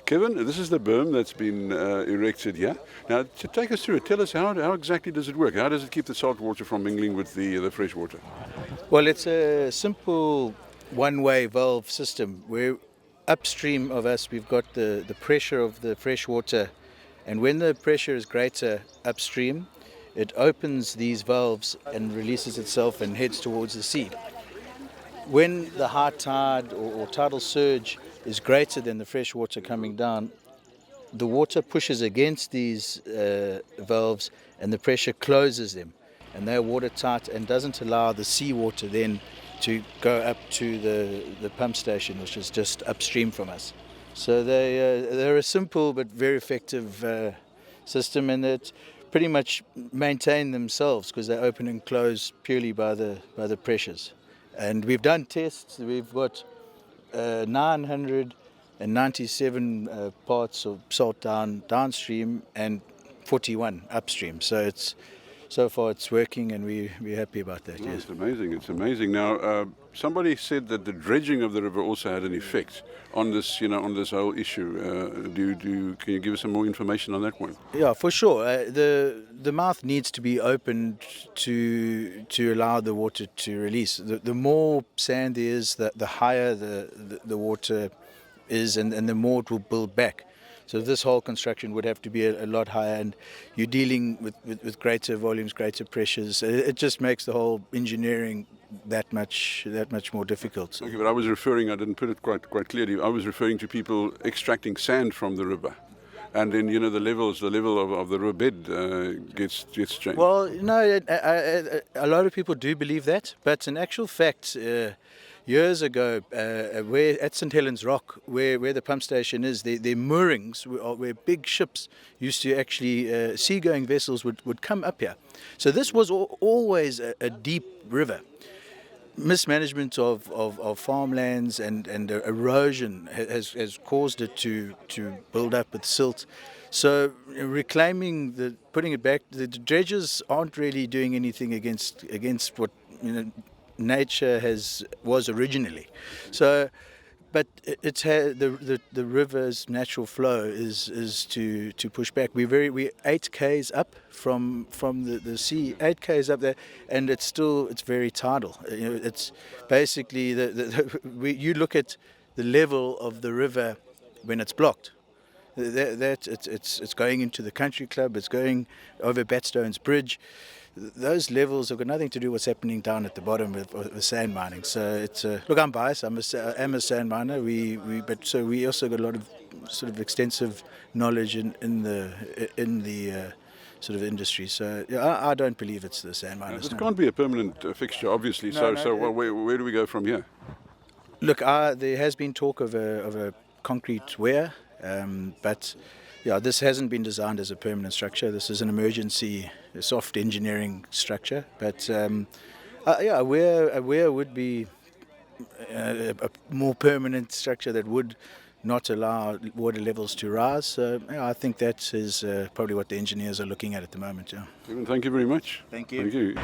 Kevin, this is the berm that's been erected here. Now, to take us through it, tell us how exactly does it work? How does it keep the salt water from mingling with the fresh water? Well, it's a simple one-way valve system where upstream of us we've got the pressure of the fresh water, and when the pressure is greater upstream, it opens these valves and releases itself and heads towards the sea. When the high tide or tidal surge is greater than the fresh water coming down, the water pushes against these valves and the pressure closes them, and they're watertight and doesn't allow the seawater then to go up to the pump station, which is just upstream from us. So they're a simple but very effective system, and it pretty much maintain themselves because they open and close purely by the pressures. And we've done tests. We've got 997 parts of salt downstream and 41 upstream. So far it's working, and we're happy about that. Oh, yes. it's amazing. It's amazing. Now, somebody said that the dredging of the river also had an effect on this, on this whole issue. Can you give us some more information on that one? Yeah, for sure. The mouth needs to be opened to allow the water to release. The more sand there is, the higher the water is, and the more it will build back. So this whole construction would have to be a lot higher, and you're dealing with greater volumes, greater pressures. It just makes the whole engineering that much more difficult. Okay, but I didn't put it quite clearly. I was referring to people extracting sand from the river. And then, the level of the river bed gets changed. Well, no, a lot of people do believe that, but in actual fact, years ago, where at St. Helens Rock, where the pump station is, their moorings, where big ships used to actually, seagoing vessels would come up here. So this was always a deep river. Mismanagement of farmlands and erosion has caused it to build up with silt. So putting it back, the dredgers aren't really doing anything against what nature was originally. So, but the river's natural flow is to push back. We're 8 k's up from the sea, 8 k's up there, and it's very tidal. It's basically you look at the level of the river when it's blocked. It's going into the country club. It's going over Batstone's Bridge. Those levels have got nothing to do with what's happening down at the bottom with sand mining. So look, I'm biased. I am a sand miner. We also got a lot of sort of extensive knowledge in the sort of industry. So I don't believe it's the sand miners. This can't be a permanent fixture, obviously. Where do we go from here? Look, there has been talk of a concrete weir, but yeah, this hasn't been designed as a permanent structure. This is an emergency soft engineering structure. But a weir would be a more permanent structure that would not allow water levels to rise. So I think that is probably what the engineers are looking at the moment. Yeah. Thank you very much. Thank you. Thank you.